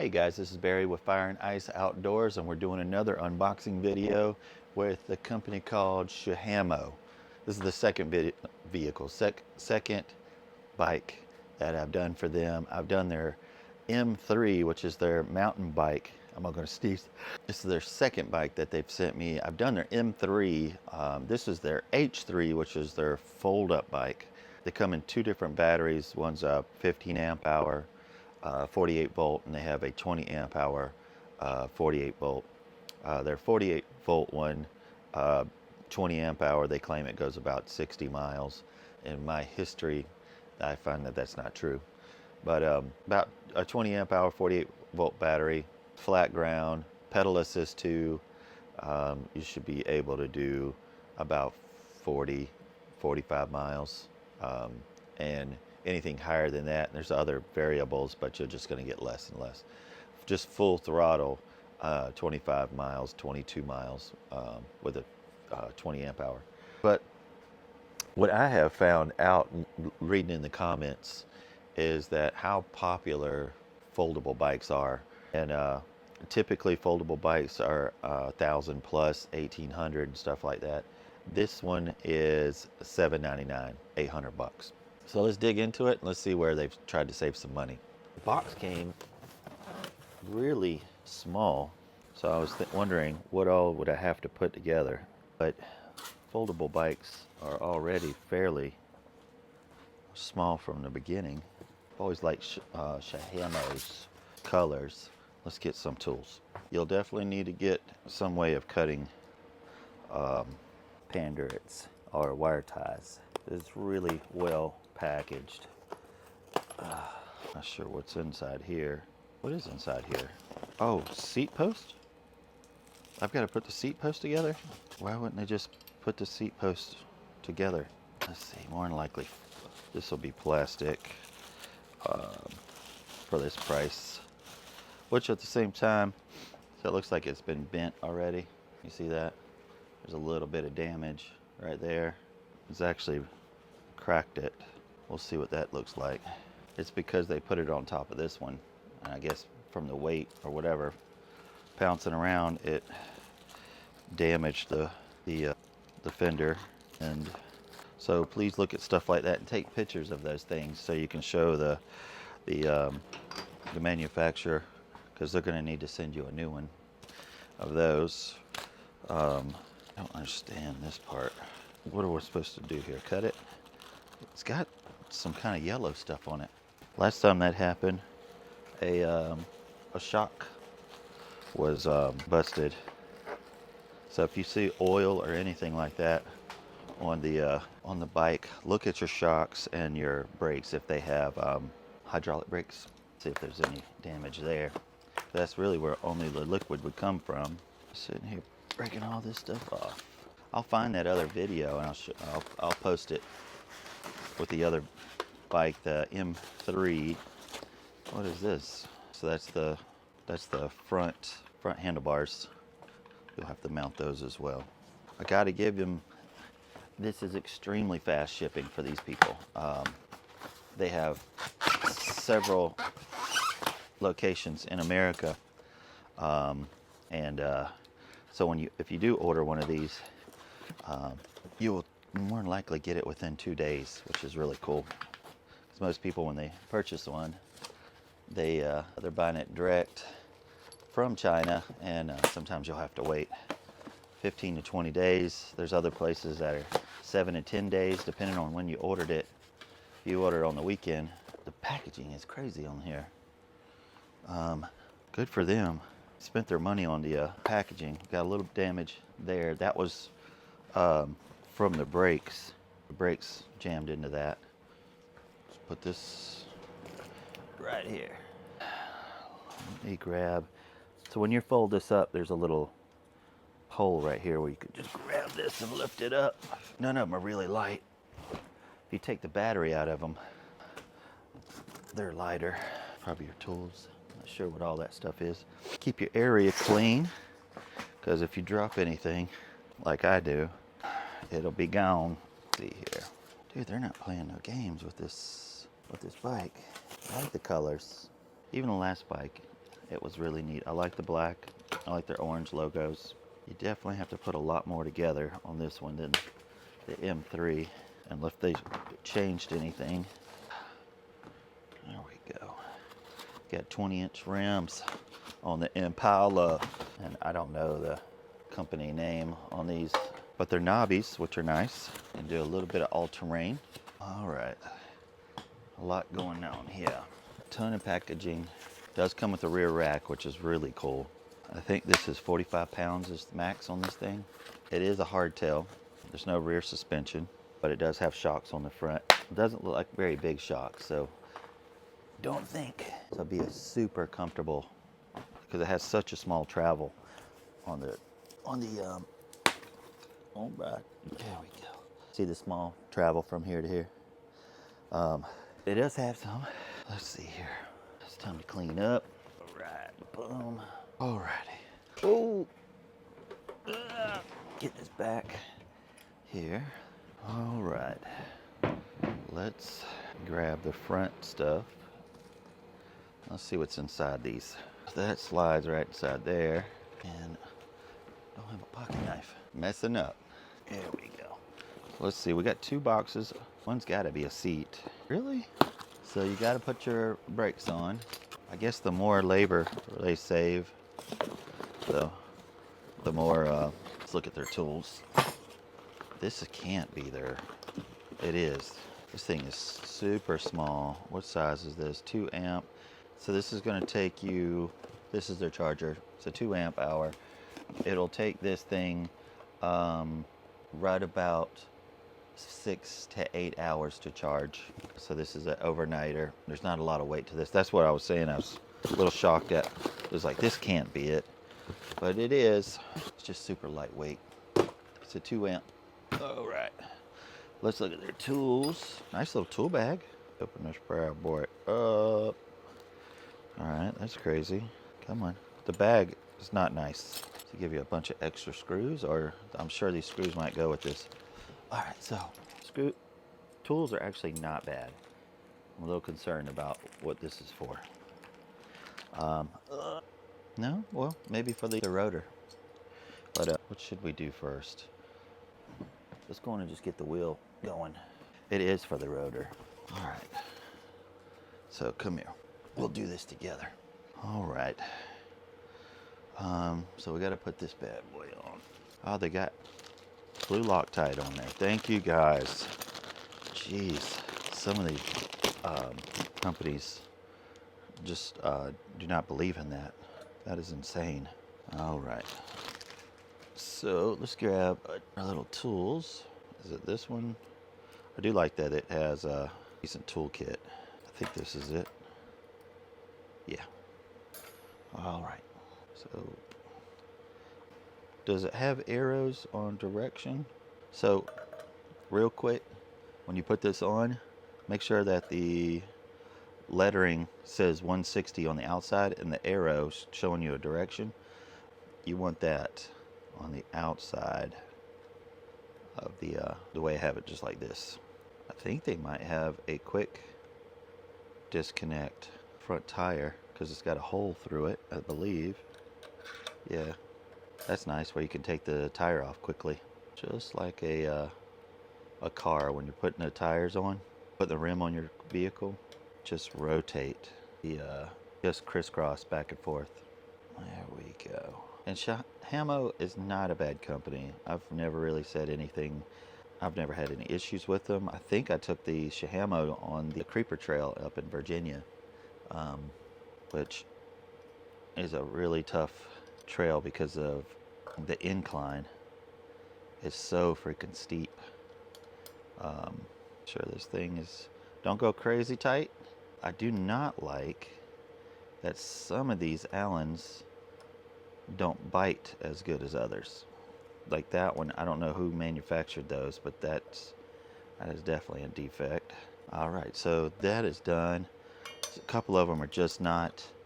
Hey guys, this is Barry with Fire and Ice Outdoors, and we're doing another unboxing video with a company called SOHAMO. This is the second second bike that I've done for them. I've done their M3, which is their mountain bike. I'm not going to sneeze. This is their second bike that they've sent me. I've done their M3. This is their H3, which is their fold-up bike. They come in two different batteries. One's a 15 amp hour. 48 volt, and they have a 20 amp hour 48 volt. Their 48 volt one, 20 amp hour, they claim it goes about 60 miles. In my history, I find that that's not true. But about a 20 amp hour 48 volt battery, flat ground, pedal assist 2, you should be able to do about 45 miles. And anything higher than that, there's other variables, but you're just going to get less and less. Just full throttle, 25 miles, 22 miles with a 20 amp hour. But what I have found out reading in the comments is that how popular foldable bikes are. And typically foldable bikes are 1,000 plus, 1,800 and stuff like that. This one is $799, 800 bucks. So let's dig into it and let's see where they've tried to save some money. The box came really small, so I was wondering what all would I have to put together. But foldable bikes are already fairly small from the beginning. I've always liked SOHAMO's colors. Let's get some tools. You'll definitely need to get some way of cutting pandurets or wire ties. It's really well packaged. Not sure what's inside here. What is inside here? Oh, seat post? I've got to put the seat post together? Why wouldn't they just put the seat post together? Let's see, more than likely this will be plastic for this price. Which at the same time, so it looks like it's been bent already. You see that? There's a little bit of damage right there. It's actually cracked it. We'll see what that looks like. It's because they put it on top of this one, and I guess from the weight or whatever bouncing around, it damaged the fender. And so please look at stuff like that and take pictures of those things so you can show the manufacturer, because they're going to need to send you a new one of those. I don't understand this part. What are we supposed to do here? Cut it? It's got some kind of yellow stuff on it. Last time that happened, a shock was busted. So if you see oil or anything like that on the bike, look at your shocks and your brakes if they have hydraulic brakes. See if there's any damage there. That's really where only the liquid would come from. Sitting here breaking all this stuff off. I'll find that other video and I'll post it with the other bike, the M3. What is this? So that's the front handlebars. You'll have to mount those as well. I got to give them. This is extremely fast shipping for these people. They have several locations in America, so if you do order one of these, you will more than likely get it within 2 days, which is really cool. Because most people, when they purchase one, they're buying it direct from China, and sometimes you'll have to wait 15 to 20 days. There's other places that are 7 to 10 days, depending on when you ordered it. If you order on the weekend, the packaging is crazy on here. Good for them. Spent their money on the packaging. Got a little damage there. That was from the brakes. The brakes jammed into that. Let's put this right here. Let me grab. So when you fold this up, there's a little hole right here where you could just grab this and lift it up. None of them are really light. If you take the battery out of them, they're lighter. Probably your tools. Not sure what all that stuff is. Keep your area clean, because if you drop anything, like I do, it'll be gone. Let's see here. Dude, they're not playing no games with this bike. I like the colors. Even the last bike, It was really neat. I like the black. I like their orange logos. You definitely have to put a lot more together on this one than the M3, unless they changed anything. There we go. Got 20-inch rims on the Impala, and I don't know the company name on these, but they're knobbies, which are nice, and do a little bit of all-terrain. All right, a lot going on here. A ton of packaging. Does come with a rear rack, which is really cool. I think this is 45 pounds is the max on this thing. It is a hardtail. There's no rear suspension, but it does have shocks on the front. It doesn't look like very big shocks, so don't think it'll be a super comfortable, because it has such a small travel on the all right, there we go. See the small travel from here to here. It does have some. Let's see here. It's time to clean up. All right, boom. Alrighty. Oh, get this back here. All right. Let's grab the front stuff. Let's see what's inside these. That slides right inside there, and don't have a pocket knife. Messing up. There we go. Let's see, we got 2 boxes. One's got to be a seat. Really? So you got to put your brakes on. I guess the more labor they save, so the more, let's look at their tools. This can't be there. It is. This thing is super small. What size is this? 2 amp. So this is going to take you, this is their charger. It's a 2 amp hour. It'll take this thing right about 6 to 8 hours to charge. So this is an overnighter. There's not a lot of weight to this. That's what I was saying. I was a little shocked at. It was like, this can't be it. But it is. It's just super lightweight. It's a 2 amp. All right. Let's look at their tools. Nice little tool bag. Open this bad boy up. All right, that's crazy. Come on. The bag is not nice. To give you a bunch of extra screws, or I'm sure these screws might go with this. All right, so tools are actually not bad. I'm a little concerned about what this is for. No, well, maybe for the rotor. But what should we do first? Let's go on and just get the wheel going. It is for the rotor. All right. So come here. We'll do this together. All right. So we got to put this bad boy on. Oh, they got blue Loctite on there. Thank you guys. Jeez, some of these companies just do not believe in that. That is insane. All right. So let's grab our little tools. Is it this one? I do like that it has a decent toolkit. I think this is it. Yeah. All right. So does it have arrows on direction? So real quick, when you put this on, make sure that the lettering says 160 on the outside and the arrows showing you a direction. You want that on the outside of the way I have it, just like this. I think they might have a quick disconnect front tire because it's got a hole through it, I believe. Yeah, that's nice, where you can take the tire off quickly, just like a car. When you're putting the tires on, put the rim on your vehicle, just rotate the just crisscross back and forth. There we go. And SOHAMO is not a bad company. I've never really said anything. I've never had any issues with them. I think I took the SOHAMO on the Creeper Trail up in Virginia, which is a really tough trail because of the incline. It's so freaking steep. Sure, this thing is, don't go crazy tight. I do not like that some of these Allens don't bite as good as others. Like that one, I don't know who manufactured those, but that is definitely a defect. All right, so that is done. A couple of them are just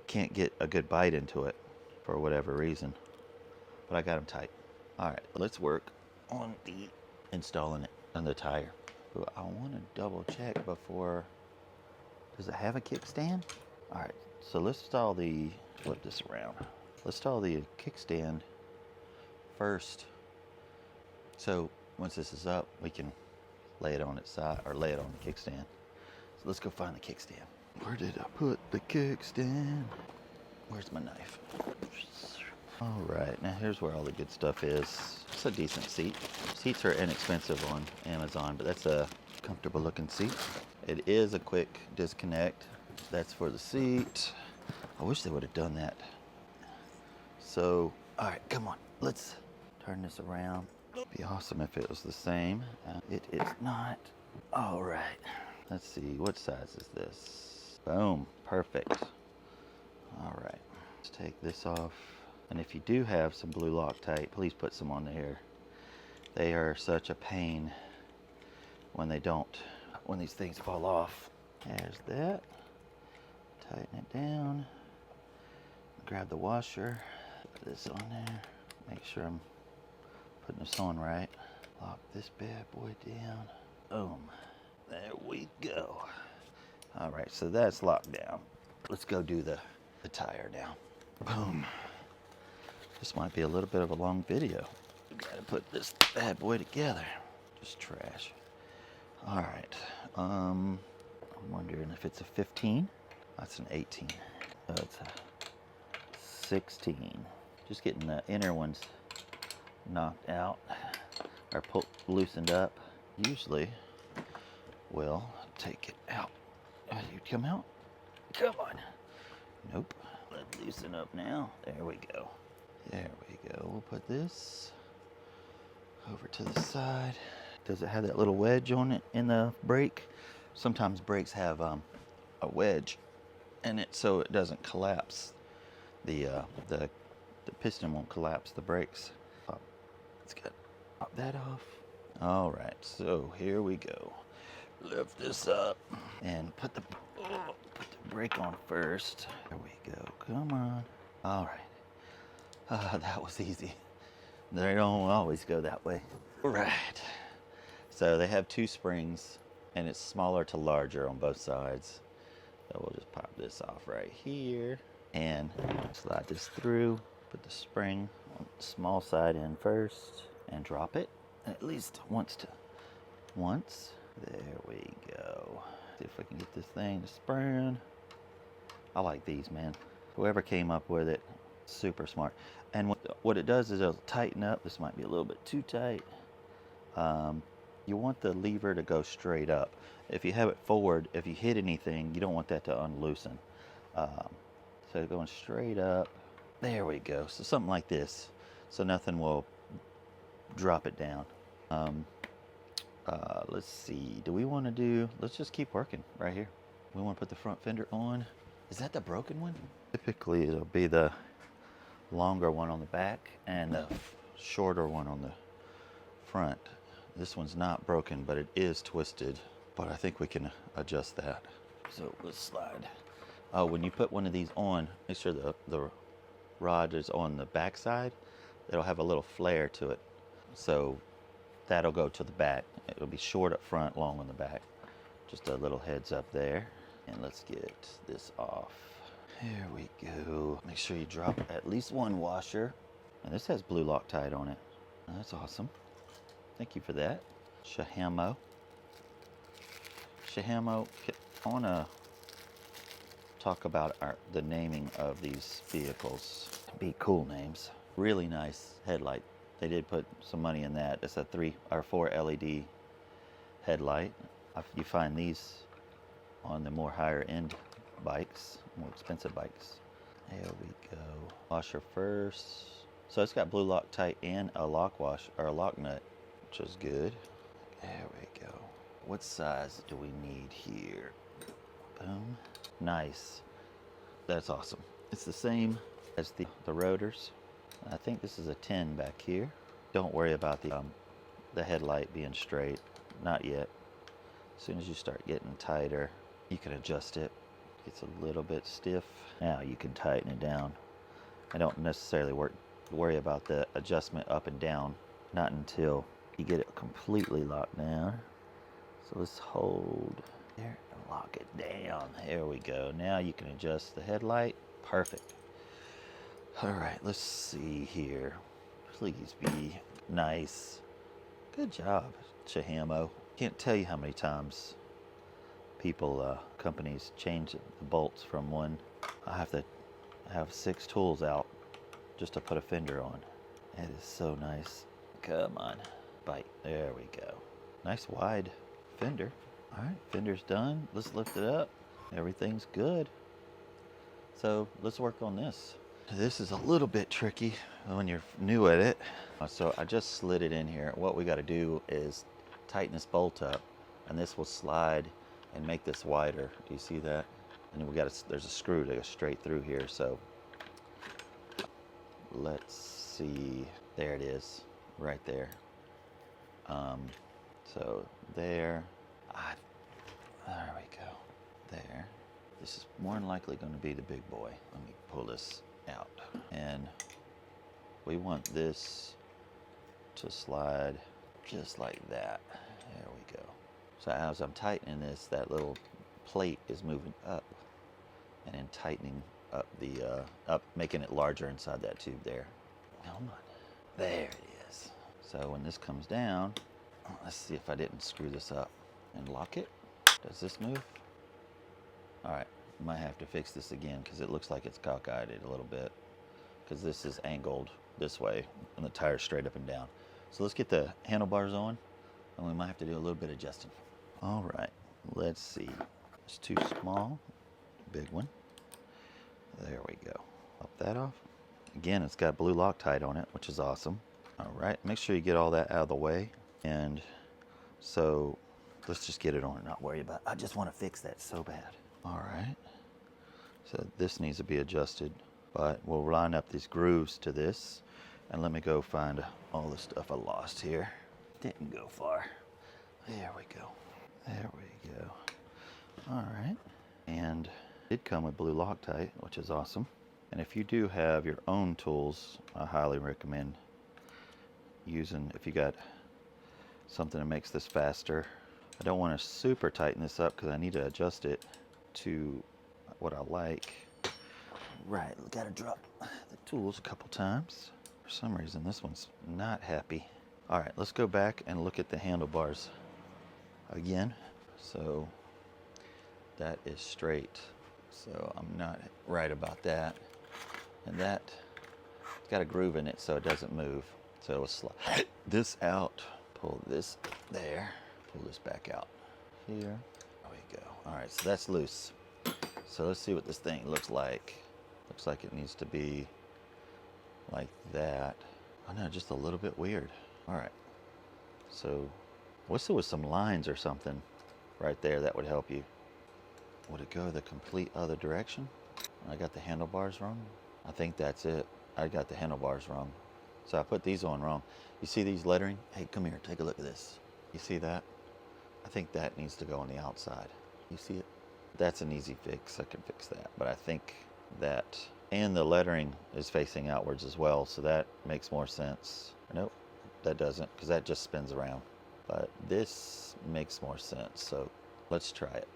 can't get a good bite into it for whatever reason, but I got them tight. All right, let's work on the installing it on the tire. I want to double check before, does it have a kickstand? All right, So let's install the, flip this around. Let's install the kickstand first. So once this is up, we can lay it on its side, or lay it on the kickstand. So let's go find the kickstand. Where did I put the kickstand? Where's my knife? All right, now here's where all the good stuff is. It's a decent seat. Seats are inexpensive on Amazon, but that's a comfortable looking seat. It is a quick disconnect. That's for the seat. I wish they would have done that. So, all right, come on. Let's turn this around. It'd be awesome if it was the same. It is not. All right. Let's see, what size is this? Boom, perfect. All right, let's take this off. And if you do have some blue Loctite, please put some on there. They are such a pain when they don't, when these things fall off. There's that. Tighten it down. Grab the washer. Put this on there. Make sure I'm putting this on right. Lock this bad boy down. Boom. There we go. All right, so that's locked down. Let's go do the tire now. Boom. This might be a little bit of a long video. We gotta put this bad boy together. Just trash. All right. I'm wondering if it's a 15. That's an 18. Oh, it's a 16. Just getting the inner ones knocked out or loosened up. Usually we'll take it out. You come out? Come on. Nope. Let's loosen up now. There we go. There we go. We'll put this over to the side. Does it have that little wedge on it in the brake? Sometimes brakes have a wedge in it so it doesn't collapse. The piston won't collapse the brakes. Let's get that off. All right, so here we go. Lift this up and put the brake on first. There we go. Come on. All right. That was easy. They don't always go that way. All right. So they have two springs, and it's smaller to larger on both sides. So we'll just pop this off right here and slide this through. Put the spring on the small side in first and drop it at least once. There we go. See if we can get this thing to spin. I like these, man. Whoever came up with it, super smart. And what it does is it'll tighten up. This might be a little bit too tight. You want the lever to go straight up. If you have it forward, if you hit anything, you don't want that to unloosen. So going straight up. There we go. So something like this. So nothing will drop it down. Let's see. Do we want to do, let's just keep working right here. We want to put the front fender on. Is that the broken one? Typically it'll be the longer one on the back and the shorter one on the front. This one's not broken, but it is twisted. But I think we can adjust that. So let's slide. Oh, when you put one of these on, make sure the rod is on the back side. It'll have a little flare to it. So that'll go to the back. It'll be short up front, long on the back. Just a little heads up there. And let's get this off. Here we go. Make sure you drop at least one washer. And this has blue Loctite on it. That's awesome. Thank you for that. SOHAMO. SOHAMO, I want to talk about the naming of these vehicles. Be cool names. Really nice headlight. They did put some money in that. It's a 3 or 4 LED headlight. You find these on the more higher end bikes, more expensive bikes. There we go. Washer first. So it's got blue Loctite and a lock wash or a lock nut, which is good. There we go. What size do we need here? Boom. Nice. That's awesome. It's the same as the rotors. I think this is a 10 back here. Don't worry about the headlight being straight. Not yet. As soon as you start getting tighter, you can adjust it. It gets a little bit stiff. Now you can tighten it down. I don't necessarily worry about the adjustment up and down. Not until you get it completely locked down. So let's hold there. lock it down. There we go. Now you can adjust the headlight. Perfect. All right, let's see here. Please be nice. Good job, SOHAMO. Can't tell you how many times people, companies change the bolts from one. I have to have 6 tools out just to put a fender on. It is so nice. Come on, bite. There we go. Nice wide fender. All right, fender's done. Let's lift it up. Everything's good. So let's work on this. This is a little bit tricky when you're new at it. So I just slid it in here. What we got to do is tighten this bolt up, and this will slide and make this wider. Do you see that? And then there's a screw that goes straight through here. So let's see. There it is, right there. So there. There we go. There. This is more than likely going to be the big boy. Let me pull this out. And we want this to slide just like that. There we go. So as I'm tightening this, that little plate is moving up and then tightening up making it larger inside that tube there. Come on. There it is. So when this comes down, let's see if I didn't screw this up and lock it. Does this move? All right, might have to fix this again because it looks like it's cockeyed a little bit because this is angled this way and the tire's straight up and down. So let's get the handlebars on and we might have to do a little bit of adjusting. All right, let's see. It's too small, big one. There we go. Pop that off. Again, it's got blue Loctite on it, which is awesome. All right, make sure you get all that out of the way. And so let's just get it on and not worry about it. I just want to fix that so bad. All right, so this needs to be adjusted, but we'll line up these grooves to this. And let me go find all the stuff I lost here. Didn't go far. There we go. There we go. All right, and it did come with blue Loctite, which is awesome. And if you do have your own tools, I highly recommend using, if you got something that makes this faster. I don't want to super tighten this up because I need to adjust it to what I like. Right, gotta drop the tools a couple times. For some reason, this one's not happy. All right, let's go back and look at the handlebars again. So that is straight. So I'm not right about that. And that, it's got a groove in it so it doesn't move. So we'll slide this out, pull this there, pull this back out here. There we go. All right, so that's loose. So let's see what this thing looks like. Looks like it needs to be like that. Oh no, just a little bit weird. All right, so what's with some lines or something right there that would help you? Would it go the complete other direction? I got the handlebars wrong. I think that's it. I got the handlebars wrong. So I put these on wrong. You see these lettering? Hey, come here, take a look at this. You see that? I think that needs to go on the outside. You see it? That's an easy fix. I can fix that. But I think that, and the lettering is facing outwards as well, so that makes more sense. Nope, that doesn't, because that just spins around. But this makes more sense, so let's try it.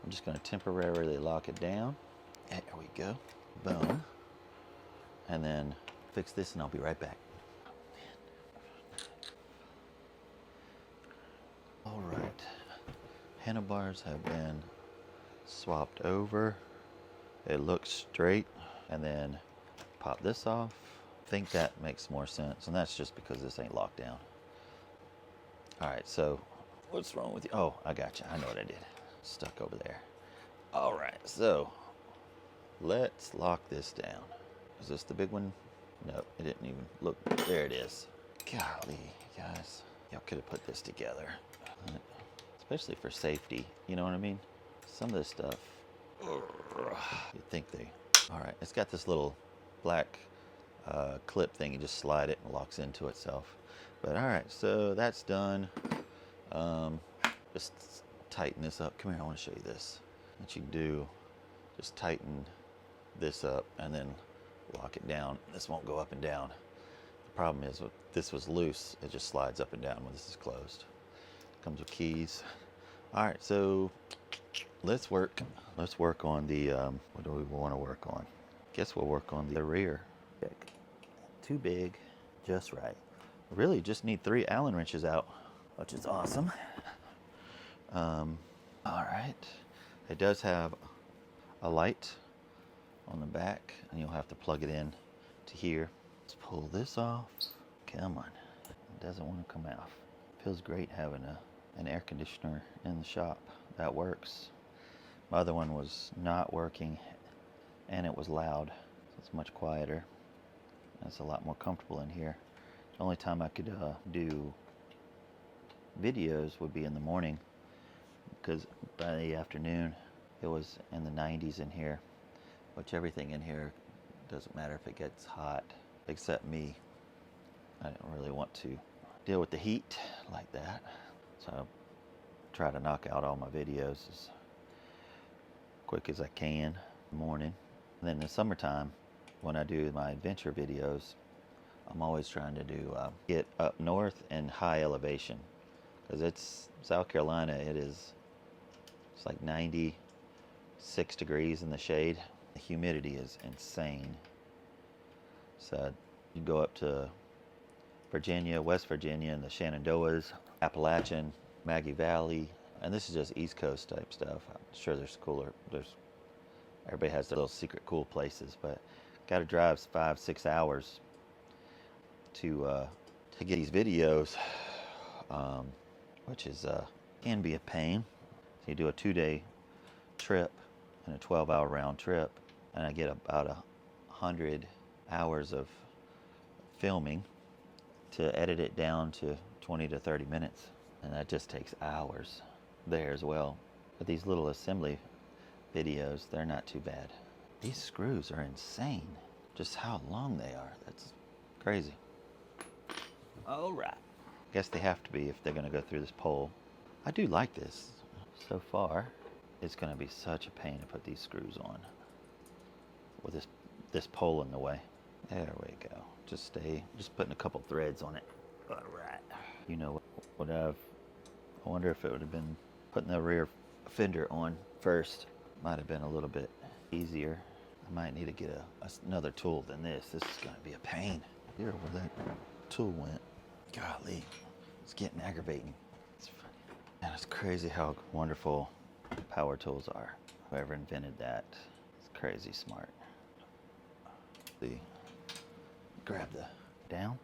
I'm just going to temporarily lock it down. There we go. Boom. And then fix this and I'll be right back. All right. Handlebars have been swapped over. It looks straight. And then pop this off. I think that makes more sense. And that's just because this ain't locked down. All right, so what's wrong with you? Oh, I got you. I know what I did. Stuck over there. All right, so let's lock this down. Is this the big one? No, it didn't even look. There it is. Golly, guys. Y'all could have put this together. Especially for safety. You know what I mean? Some of this stuff, you'd think they... All right, it's got this little black clip thing. You just slide it and locks into itself. But all right, so that's done. Just tighten this up. Come here, I want to show you this. What you can do, just tighten this up and then lock it down. This won't go up and down. The problem is, if this was loose, it just slides up and down when this is closed. Comes with keys. All right, so let's work on the, what do we want to work on? Guess we'll work on the rear. Too big, just right. Really just need 3 Allen wrenches out, which is awesome. All right, it does have a light on the back, and you'll have to plug it in to here. Let's pull this off. Come on, it doesn't want to come off. Feels great having an air conditioner in the shop. That works. My other one was not working, and it was loud. So it's much quieter. It's a lot more comfortable in here. The only time I could do videos would be in the morning, because by the afternoon it was in the 90s in here, which everything in here doesn't matter if it gets hot, except me. I don't really want to deal with the heat like that, so I try to knock out all my videos as quick as I can in the morning. And then in the summertime, when I do my adventure videos, I'm always trying to do get up north and high elevation, because it's South Carolina. It's like 96 degrees in the shade. The humidity is insane. So you go up to Virginia, West Virginia, and the Shenandoahs, Appalachian, Maggie Valley, and this is just East Coast type stuff. I'm sure there's cooler. Everybody has their little secret cool places, but got to drive 5-6 hours to get these videos, which is can be a pain. So you do a 2-day trip and a 12-hour round trip, and I get about 100 hours of filming to edit it down to 20 to 30 minutes, and that just takes hours there as well. But these little assembly videos, they're not too bad. These screws are insane, just how long they are. That's crazy. All right. Guess they have to be if they're going to go through this pole. I do like this. So far, it's going to be such a pain to put these screws on with this pole in the way. There we go. Just putting a couple threads on it. All right. You know what I wonder if it would have been putting the rear fender on first. Might have been a little bit easier. I might need to get another tool than this. This is going to be a pain. Here where that tool went. Golly, it's getting aggravating. It's funny. And it's crazy how wonderful power tools are. Whoever invented that is crazy smart. See, grab the down.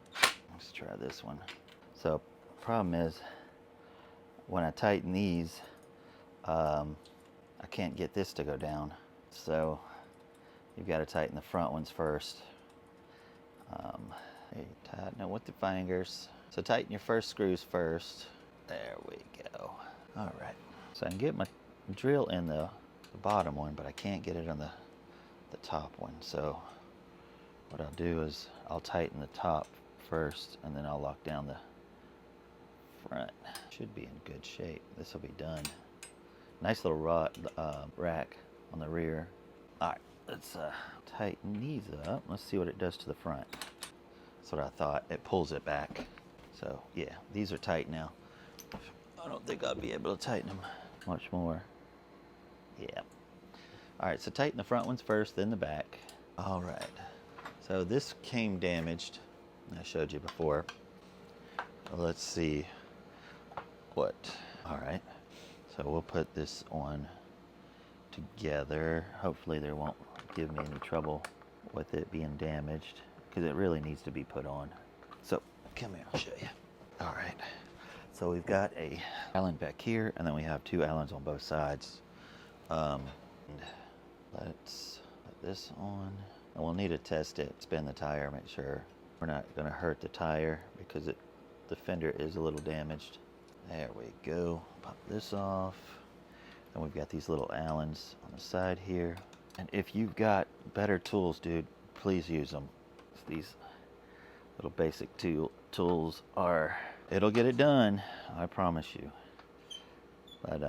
Let's try this one. So, problem is, when I tighten these, I can't get this to go down. So, you've got to tighten the front ones first. You tighten it with the fingers. So tighten your first screws first. There we go. All right. So I can get my drill in the bottom one, but I can't get it on the top one. So what I'll do is I'll tighten the top first, and then I'll lock down the front. Should be in good shape. This will be done. Nice little rack on the rear. All right, let's tighten these up. Let's see what it does to the front. That's what I thought. It pulls it back. So yeah, these are tight now. I don't think I'll be able to tighten them much more. Yeah. All right, so tighten the front ones first, then the back. All right. So this came damaged. I showed you before. Let's see what. All right. So we'll put this on together. Hopefully they won't give me any trouble with it being damaged, because it really needs to be put on. So come here, I'll show you. All right. So we've got a Allen back here, and then we have 2 Allens on both sides. And let's put this on. And we'll need to test it, spin the tire, make sure we're not going to hurt the tire, because the fender is a little damaged. There we go. Pop this off. And we've got these little Allens on the side here. And if you've got better tools, dude, please use them. These little basic tools it'll get it done, I promise you. But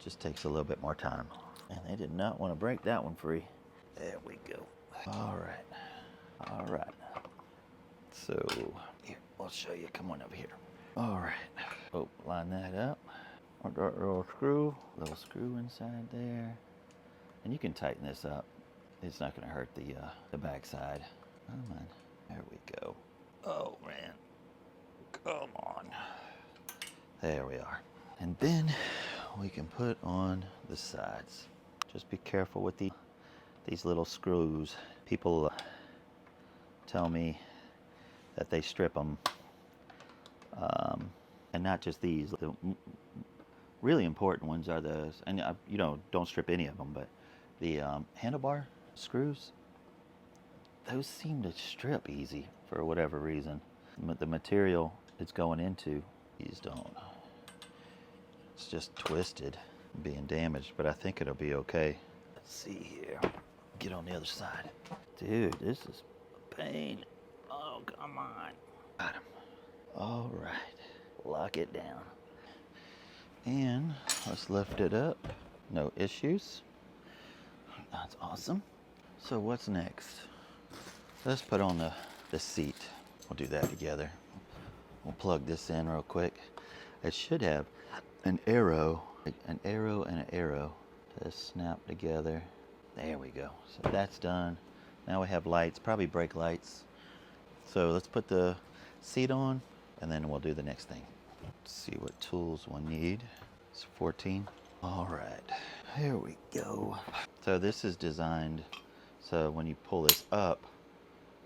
just takes a little bit more time. And they did not want to break that one free. There we go. All right. All right. So here, I'll show you. Come on over here. All right. Oh, line that up. With that little screw inside there. And you can tighten this up. It's not going to hurt the backside. Come on. There we go. Oh, man. Come on. There we are. And then we can put on the sides. Just be careful with these little screws. People tell me that they strip them. And not just these. The really important ones are the, and you know, don't strip any of them, but the handlebar screws, those seem to strip easy for whatever reason. The material it's going into, these don't. It's just twisted, being damaged, but I think it'll be okay. Let's see here. Get on the other side. Dude, this is a pain. Oh, come on. Got him. All right. Lock it down. And let's lift it up. No issues. That's awesome. So what's next? Let's put on the seat. We'll do that together. We'll plug this in real quick. It should have an Aero and an Aero to snap together. There we go. So that's done. Now we have lights, probably brake lights. So let's put the seat on and then we'll do the next thing. Let's see what tools we'll need. It's 14. All right, here we go. So this is designed so when you pull this up,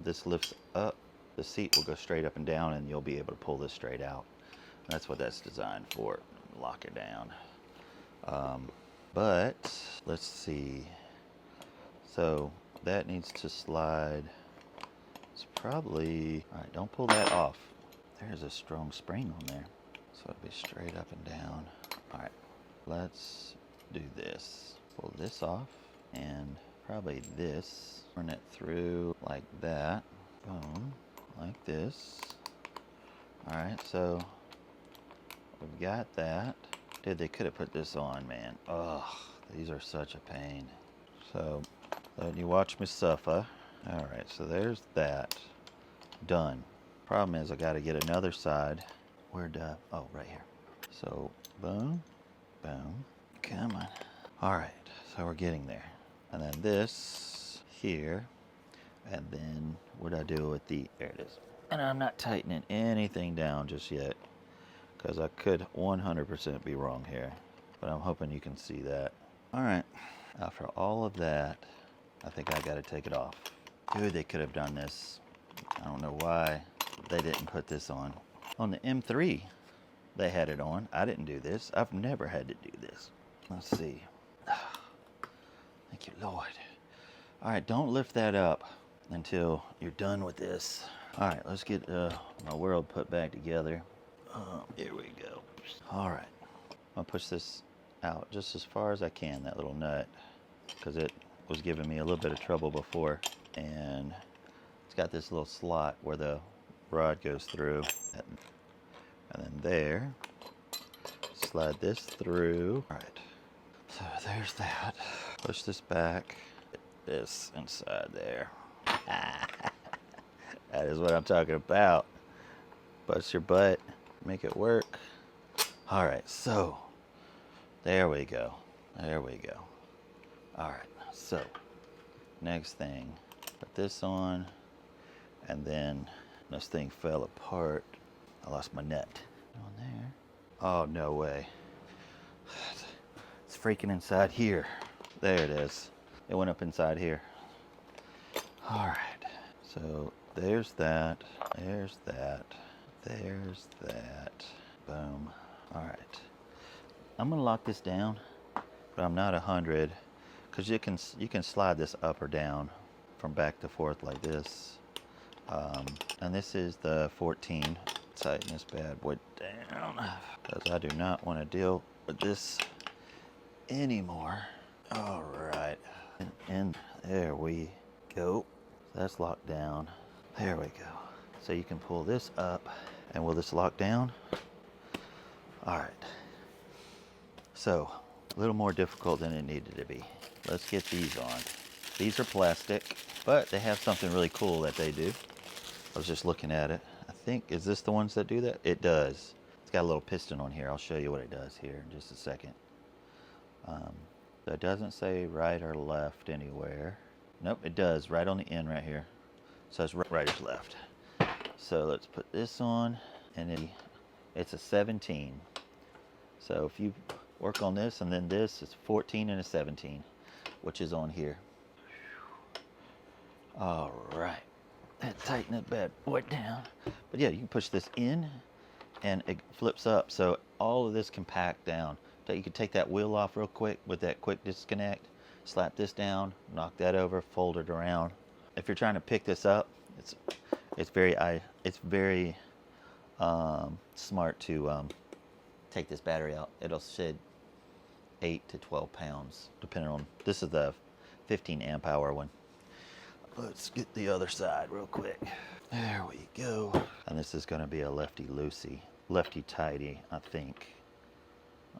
this lifts up, the seat will go straight up and down and you'll be able to pull this straight out. That's what that's designed for. Lock it down. But let's see. So that needs to slide. It's probably, all right, don't pull that off. There's a strong spring on there. So it'll be straight up and down. All right, let's do this. Pull this off and probably this. Run it through like that. Boom, like this. All right, so we've got that. Dude, they could have put this on, man. Ugh, these are such a pain. So let you watch me suffer. All right, so there's that. Done. Problem is I got to get another side. Where'd, oh, right here. So boom, boom, come on. All right, so we're getting there. And then this here, and then what I do with the, there it is. And I'm not tightening anything down just yet, because I could 100% be wrong here, but I'm hoping you can see that. All right, after all of that, I think I gotta take it off. Dude, they could have done this. I don't know why they didn't put this on. On the M3, they had it on. I didn't do this. I've never had to do this. Let's see. Thank you, Lord. All right, don't lift that up until you're done with this. All right, let's get my world put back together. Here we go. All right, I'll push this out just as far as I can, that little nut, because it was giving me a little bit of trouble before. And it's got this little slot where the rod goes through. And then there, slide this through. All right, so there's that. Push this back, get this inside there. That is what I'm talking about. Bust your butt, make it work. All right, so there we go. There we go. All right, so next thing, put this on, and then this thing fell apart. I lost my nut on there. Oh, no way. It's freaking inside here. There it is. It went up inside here. All right, so there's that, there's that, there's that. Boom. All right. I'm gonna lock this down, but I'm not 100, because you can slide this up or down from back to forth like this. And this is the 14. Tighten this bad boy down, because I do not want to deal with this anymore. All right, and there we go. That's locked down. There we go. So you can pull this up, and will this lock down? All right. So a little more difficult than it needed to be. Let's get these on. These are plastic, but they have something really cool that they do. I was just looking at it. I think, is this the ones that do that? It does. It's It's got a little piston on here. I'll show you what it does here in just a second. So it doesn't say right or left anywhere. Nope, it does, right on the end right here. So it's right or left. So let's put this on, and it's a 17. So if you work on this and then this, it's 14 and a 17, which is on here. All right, tighten that bad boy down. But yeah, you can push this in and it flips up. So all of this can pack down. So you can take that wheel off real quick with that quick disconnect, slap this down, knock that over, fold it around. If you're trying to pick this up, it's very smart to take this battery out. It'll shed 8 to 12 pounds, depending on, this is the 15 amp hour one. Let's get the other side real quick. There we go. And this is gonna be a lefty tighty, I think.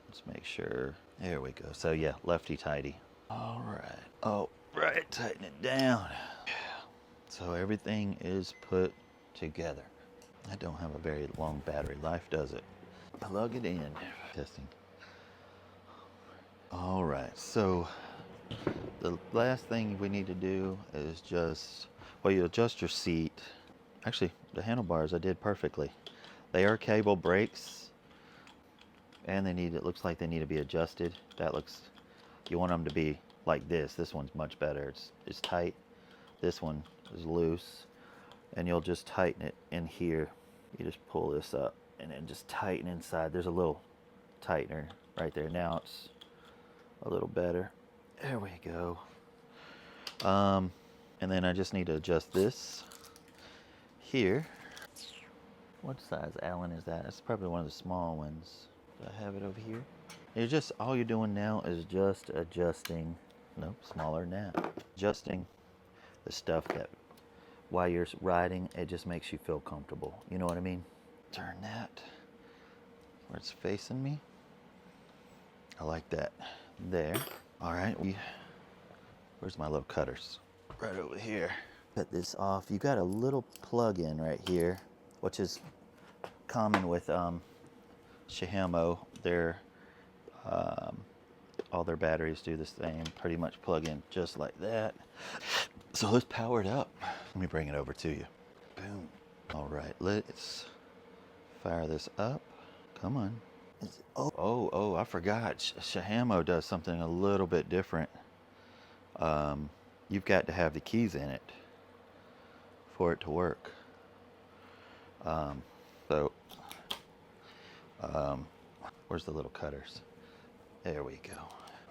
Let's make sure. There we go. So yeah, lefty tighty. All right, tighten it down. So everything is put together. I don't have a very long battery life, does it? Plug it in. Testing. All right, so the last thing we need to do is you adjust your seat. Actually, the handlebars I did perfectly. They are cable brakes, and it looks like they need to be adjusted. You want them to be like this. This one's much better. It's tight. This one is loose, and you'll just tighten it in here. You just pull this up and then just tighten inside. There's a little tightener right there. Now it's a little better. There we go. And then I just need to adjust this here. What size Allen is that? It's probably one of the small ones. Do I have it over here? All you're doing now is just adjusting. Nope, smaller than that. Adjusting the stuff that while you're riding, it just makes you feel comfortable. You know what I mean? Turn that where it's facing me. I like that. There. All right. Where's my little cutters? Right over here. Cut this off. You got a little plug-in right here, which is common with SOHAMO. All their batteries do the same. Pretty much plug in just like that. So let's power it up. Let me bring it over to you. Boom. All right. Let's fire this up. Come on. Oh, I forgot. SOHAMO does something a little bit different. You've got to have the keys in it for it to work. Where's the little cutters? There we go.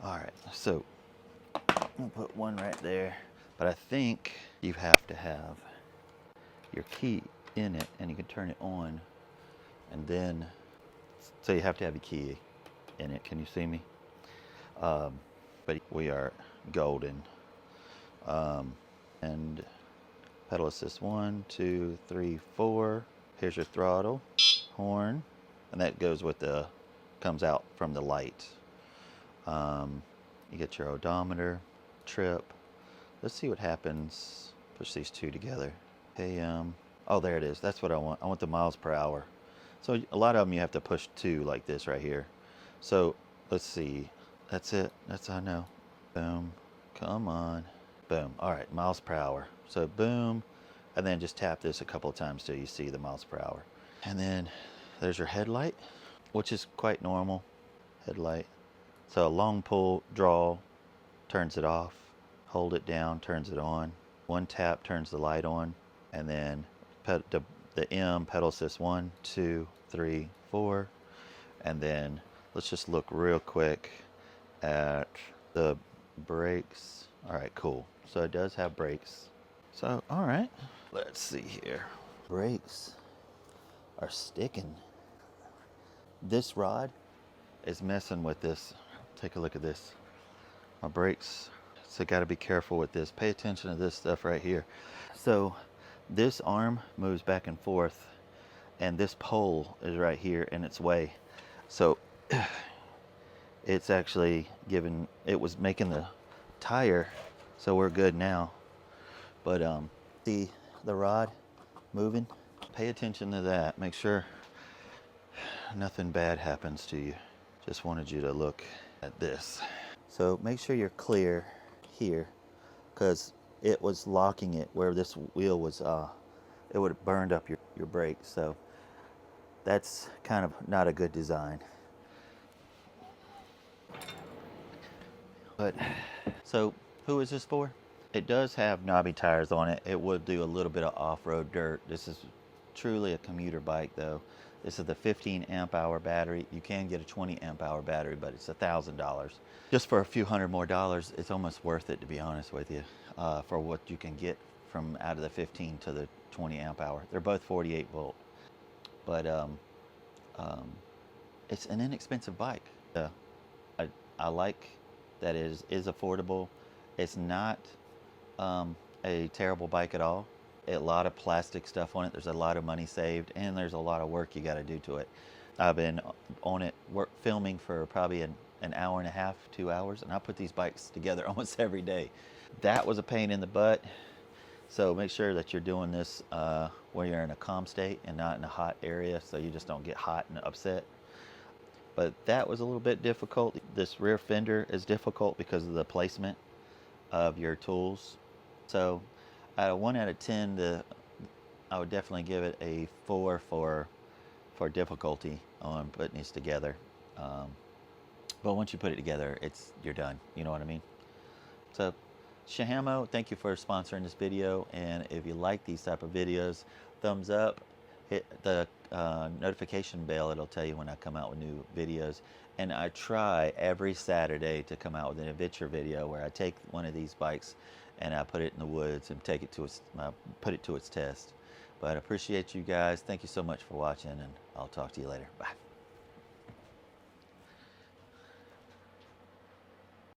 All right, so I'll put one right there, but I think you have to have your key in it, and you can turn it on, and then, so you have to have your key in it. Can you see me? But we are golden. And pedal assist 1, 2, 3, 4. Here's your throttle, horn, and that goes with comes out from the light. You get your odometer, trip. Let's see what happens. Push these two together. AM. Oh, there it is. That's what I want. I want the miles per hour. So a lot of them you have to push 2 like this right here. So let's see. That's it. That's how I know. Boom. Come on. Boom. All right, miles per hour. So boom, and then just tap this a couple of times till you see the miles per hour. And then there's your headlight, which is quite normal. Headlight. So a long pull, draw, turns it off. Hold it down, turns it on. One tap turns the light on. And then the M, pedal assist 1, 2, 3, 4. And then let's just look real quick at the brakes. All right, cool. So it does have brakes. So, all right, let's see here. Brakes are sticking. This rod is messing with this. Take a look at this. My brakes, so got to be careful with this. Pay attention to this stuff right here. So this arm moves back and forth, and this pole is right here in its way. So it's actually it was making the tire, so we're good now. But the rod moving, pay attention to that. Make sure nothing bad happens to you. Just wanted you to look at this. So make sure you're clear here, because it was locking it where this wheel was, it would have burned up your brakes. So that's kind of not a good design. But, so who is this for? It does have knobby tires on it. It would do a little bit of off-road dirt. This is truly a commuter bike though. This is the 15 amp hour battery. You can get a 20 amp hour battery, but it's $1,000. Just for a few hundred more dollars, it's almost worth it, to be honest with you, for what you can get from out of the 15 to the 20 amp hour. They're both 48 volt, but it's an inexpensive bike. I like that it is affordable. It's not a terrible bike at all. A lot of plastic stuff on it. There's a lot of money saved, and there's a lot of work you got to do to it. I've been on it filming for probably an hour and a half, 2 hours, and I put these bikes together almost every day. That was a pain in the butt. So make sure that you're doing this where you're in a calm state and not in a hot area, so you just don't get hot and upset. But that was a little bit difficult. This rear fender is difficult because of the placement of your tools. So out of 1 out of 10, I would definitely give it a 4 for difficulty on putting these together. But once you put it together, you're done. You know what I mean? So SOHAMO, thank you for sponsoring this video. And if you like these type of videos, thumbs up, hit the notification bell. It'll tell you when I come out with new videos. And I try every Saturday to come out with an adventure video where I take one of these bikes and I put it in the woods and take it to put it to its test. But I appreciate you guys. Thank you so much for watching, and I'll talk to you later. Bye.